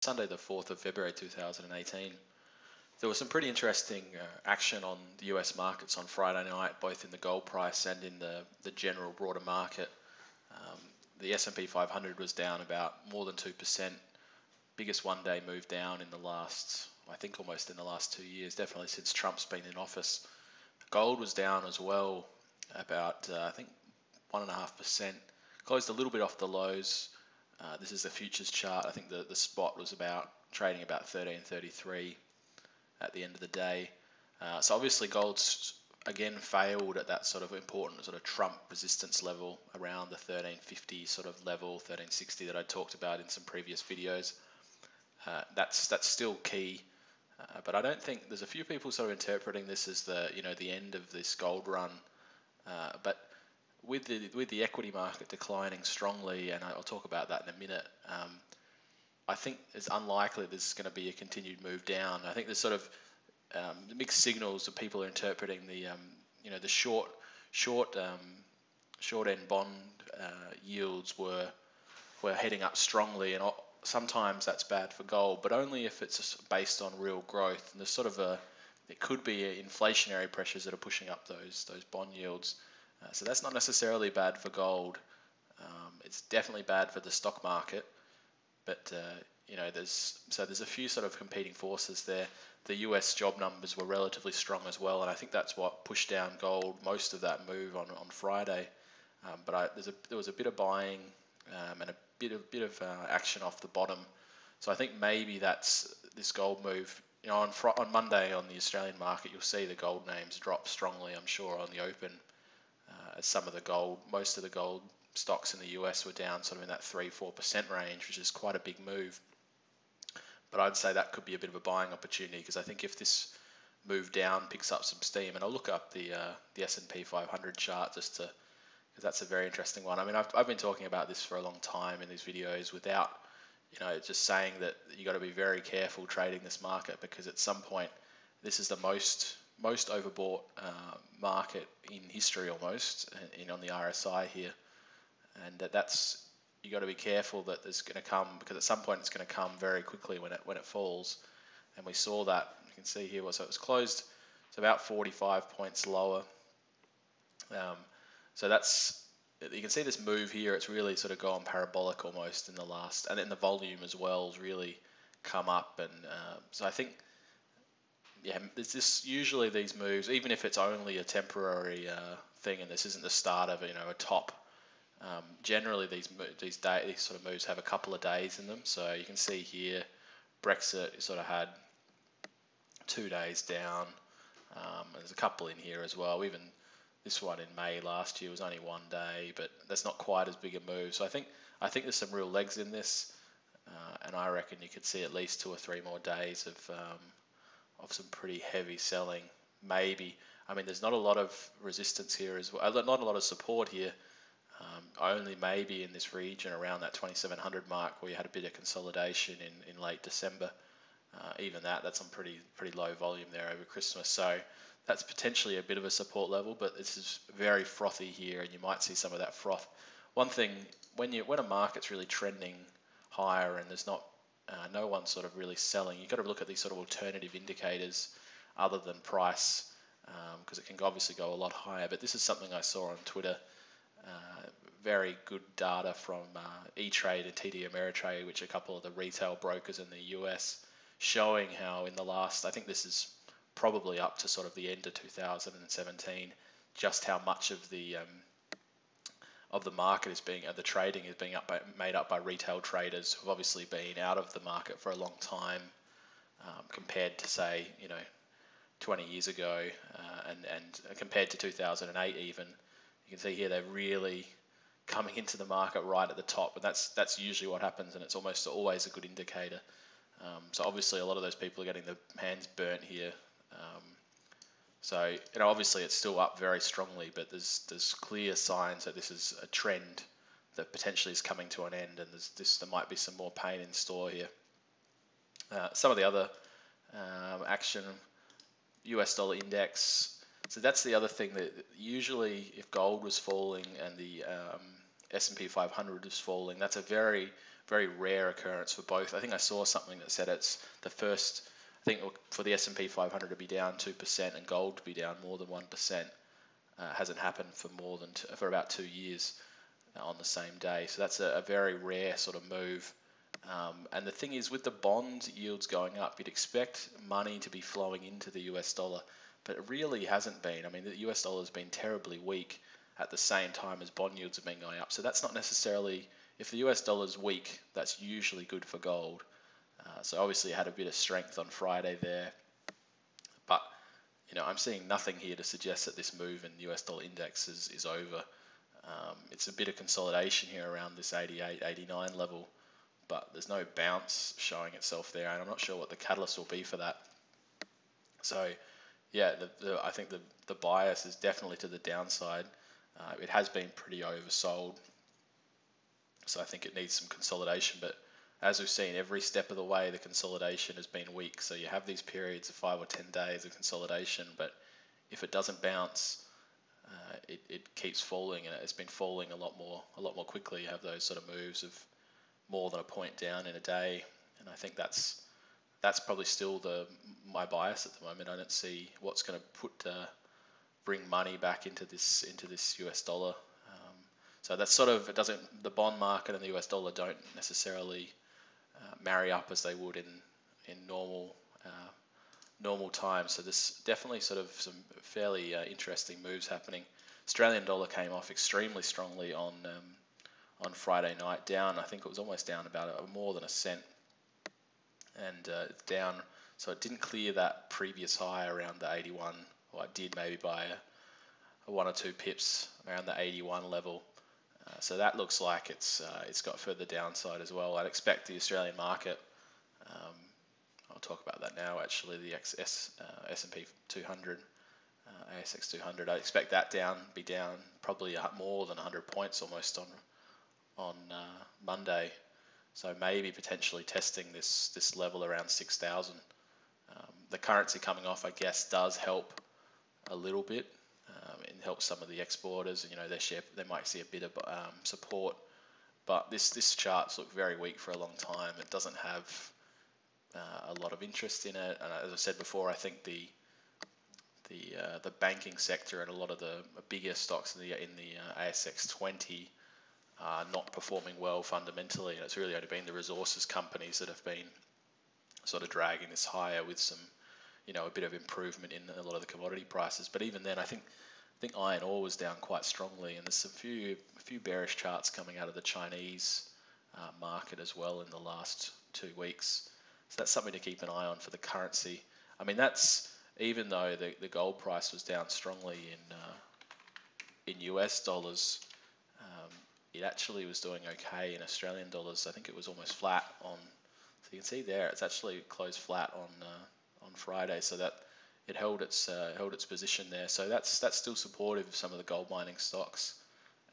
Sunday the 4th of February 2018. There was some pretty interesting action on the US markets on Friday night, both in the gold price and in the general broader market. Um, the S&P 500 was down about more than 2%, biggest one-day move down in the last, I think almost in the last 2 years, definitely since Trump's been in office. Gold was down as well, about I think 1.5%, closed a little bit off the lows. This is the futures chart. I think the spot was about trading about 1333 at the end of the day. So obviously gold's again failed at that sort of important sort of Trump resistance level around the 1350 sort of level, 1360 that I talked about in some previous videos. That's still key. But I don't think there's a few people sort of interpreting this as the end of this gold run. But with the equity market declining strongly, and I'll talk about that in a minute, I think it's unlikely there's going to be a continued move down. I think there's sort of mixed signals that people are interpreting the short end bond yields were heading up strongly, and sometimes that's bad for gold, but only if it's based on real growth. And there's sort of it could be inflationary pressures that are pushing up those bond yields. So that's not necessarily bad for gold. It's definitely bad for the stock market, but there's a few sort of competing forces there. The US job numbers were relatively strong as well, and I think that's what pushed down gold most of that move on Friday. But there was a bit of buying and a bit of action off the bottom. So I think maybe that's this gold move. On Monday on the Australian market, you'll see the gold names drop strongly, I'm sure, on the open. As most of the gold stocks in the US were down sort of in that 3-4% range, which is quite a big move. But I'd say that could be a bit of a buying opportunity, because I think if this move down picks up some steam, and I'll look up the S&P 500 chart because that's a very interesting one. I mean, I've been talking about this for a long time in these videos without just saying that you got to be very careful trading this market, because at some point this is the most overbought market in history almost on the RSI here, and that's you got to be careful that there's going to come, because at some point it's going to come very quickly when it falls. And we saw that. You can see here, so it was closed. It's about 45 points lower. So you can see this move here. It's really sort of gone parabolic almost in the last, and then the volume as well has really come up. And so I think, there's usually these moves, even if it's only a temporary thing, and this isn't the start of a top. Generally, these sort of moves have a couple of days in them. So you can see here, Brexit sort of had 2 days down. There's a couple in here as well. Even this one in May last year was only 1 day, but that's not quite as big a move. So I think there's some real legs in this, and I reckon you could see at least 2 or 3 more days of some pretty heavy selling. Maybe, I mean, there's not a lot of resistance here as well, not a lot of support here. Only maybe in this region around that 2700 mark, where you had a bit of consolidation in late December. Even that's on pretty low volume there over Christmas. So that's potentially a bit of a support level, but this is very frothy here, and you might see some of that froth. One thing, when a market's really trending higher and there's not no one sort of really selling, you've got to look at these sort of alternative indicators other than price, because it can obviously go a lot higher. But this is something I saw on Twitter. Very good data from E-Trade and TD Ameritrade, which are a couple of the retail brokers in the US, showing how in the last, I think this is probably up to sort of the end of 2017, just how much of the market the trading is being made up by retail traders who've obviously been out of the market for a long time, compared to say 20 years ago, and compared to 2008 even. You can see here they're really coming into the market right at the top, and that's usually what happens, and it's almost always a good indicator. So obviously a lot of those people are getting their hands burnt here. So obviously it's still up very strongly, but there's clear signs that this is a trend that potentially is coming to an end, and there might be some more pain in store here. Some of the other action, US dollar index. So that's the other thing, that usually if gold was falling and the S&P 500 is falling, that's a very, very rare occurrence for both. I think I saw something that said it's the first. I think for the S&P 500 to be down 2% and gold to be down more than 1% hasn't happened for about 2 years on the same day. So that's a very rare sort of move. And the thing is, with the bond yields going up, you'd expect money to be flowing into the US dollar, but it really hasn't been. I mean, the US dollar has been terribly weak at the same time as bond yields have been going up. So that's not necessarily, if the US dollar is weak, that's usually good for gold. So obviously it had a bit of strength on Friday there, but I'm seeing nothing here to suggest that this move in the US dollar index is over. It's a bit of consolidation here around this 88, 89 level, but there's no bounce showing itself there, and I'm not sure what the catalyst will be for that. So yeah, I think the bias is definitely to the downside. It has been pretty oversold, so I think it needs some consolidation, but as we've seen, every step of the way, the consolidation has been weak. So you have these periods of 5 or 10 days of consolidation, but if it doesn't bounce, it keeps falling, and it's been falling a lot more quickly. You have those sort of moves of more than a point down in a day, and I think that's probably still my bias at the moment. I don't see what's going to bring money back into this US dollar. So that's sort of, the bond market and the US dollar don't necessarily marry up as they would in normal times. So there's definitely sort of some fairly interesting moves happening. Australian dollar came off extremely strongly on Friday night, down. I think it was almost down about more than a cent, and down. So it didn't clear that previous high around the 81. Well, it did maybe by a 1 or 2 pips around the 81 level. So that looks like it's got further downside as well. I'd expect the Australian market, I'll talk about that now actually, the S&P 200, ASX 200, I expect that be down probably more than 100 points almost on Monday. So maybe potentially testing this level around 6,000. The currency coming off, I guess, does help a little bit. It helps some of the exporters, and they might see a bit of support. But this chart's looked very weak for a long time. It doesn't have a lot of interest in it, and as I said before, I think the banking sector and a lot of the bigger stocks in the ASX 20 are not performing well fundamentally, and it's really only been the resources companies that have been sort of dragging this higher with some, a bit of improvement in a lot of the commodity prices. But even then, I think iron ore was down quite strongly, and there's a few bearish charts coming out of the Chinese market as well in the last 2 weeks. So that's something to keep an eye on for the currency. I mean, that's even though the gold price was down strongly in US dollars, it actually was doing okay in Australian dollars. I think it was almost flat on. So you can see there, it's actually closed flat on Friday. So that it held its position there. So that's still supportive of some of the gold mining stocks,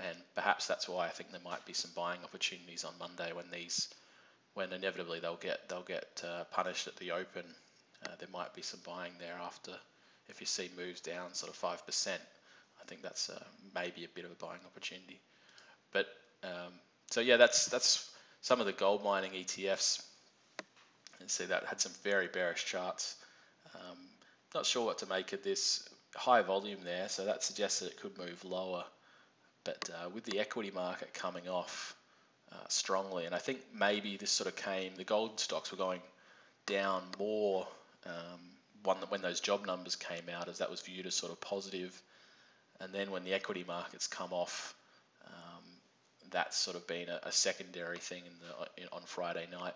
and perhaps that's why I think there might be some buying opportunities on Monday when inevitably they'll get punished at the open. There might be some buying there after, if you see moves down sort of 5%. I think that's maybe a bit of a buying opportunity. But so yeah, that's some of the gold mining ETFs. And see that had some very bearish charts. Not sure what to make of this high volume there, so that suggests that it could move lower. But with the equity market coming off strongly, and I think maybe this sort of the gold stocks were going down more when those job numbers came out, as that was viewed as sort of positive. And then when the equity markets come off, that's sort of been a secondary thing on Friday night.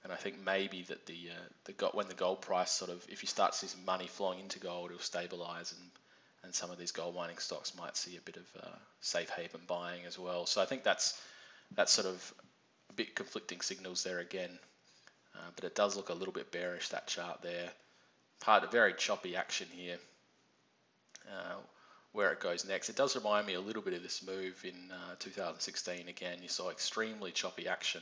And I think maybe that when the gold price sort of, if you start to see some money flowing into gold, it'll stabilize, and some of these gold mining stocks might see a bit of safe haven buying as well. So I think that's sort of a bit conflicting signals there again. But it does look a little bit bearish, that chart there. Part of very choppy action here. Where it goes next. It does remind me a little bit of this move in 2016. Again, you saw extremely choppy action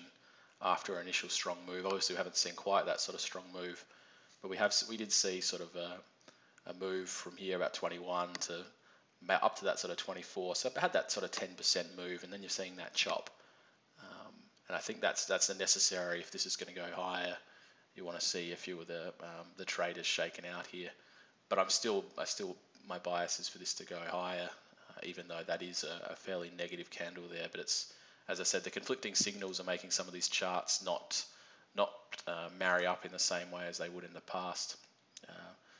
after an initial strong move. Obviously, we haven't seen quite that sort of strong move, but we did see sort of a move from here about 21 to up to that sort of 24. So it had that sort of 10% move, and then you're seeing that chop. And I think that's a necessary if this is going to go higher. You want to see a few of the traders shaken out here. But I still my bias is for this to go higher, even though that is a fairly negative candle there. But it's, as I said, the conflicting signals are making some of these charts not marry up in the same way as they would in the past.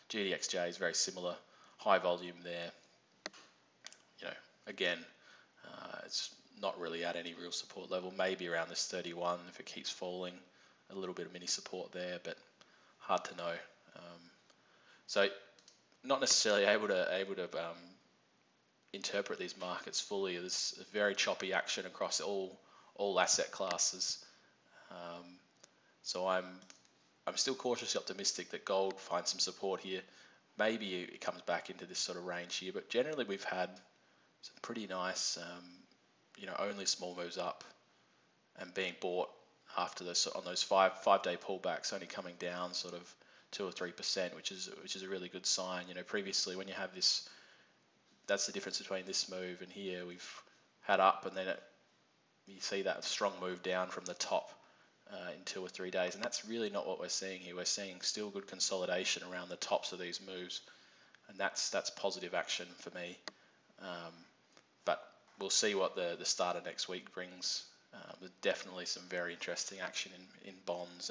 GDXJ is very similar, high volume there. Again, it's not really at any real support level. Maybe around this 31 if it keeps falling. A little bit of mini support there, but hard to know. So not necessarily able to interpret these markets fully. There's a very choppy action across all asset classes. So I'm still cautiously optimistic that gold finds some support here. Maybe it comes back into this sort of range here, but generally we've had some pretty nice, only small moves up and being bought after those on those five-day pullbacks, only coming down sort of 2 or 3%, which is a really good sign. Previously when you have this, that's the difference between this move and here. We've had up and then you see that strong move down from the top in 2 or 3 days, and that's really not what we're seeing here. We're seeing still good consolidation around the tops of these moves, and that's positive action for me. But we'll see what the start of next week brings. There's definitely some very interesting action in bonds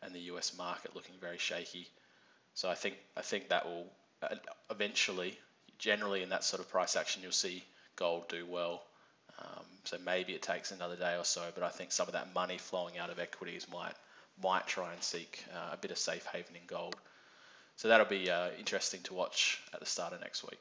and the US market looking very shaky. So I think that will eventually, generally in that sort of price action, you'll see gold do well. So maybe it takes another day or so, but I think some of that money flowing out of equities might try and seek a bit of safe haven in gold. So that'll be interesting to watch at the start of next week.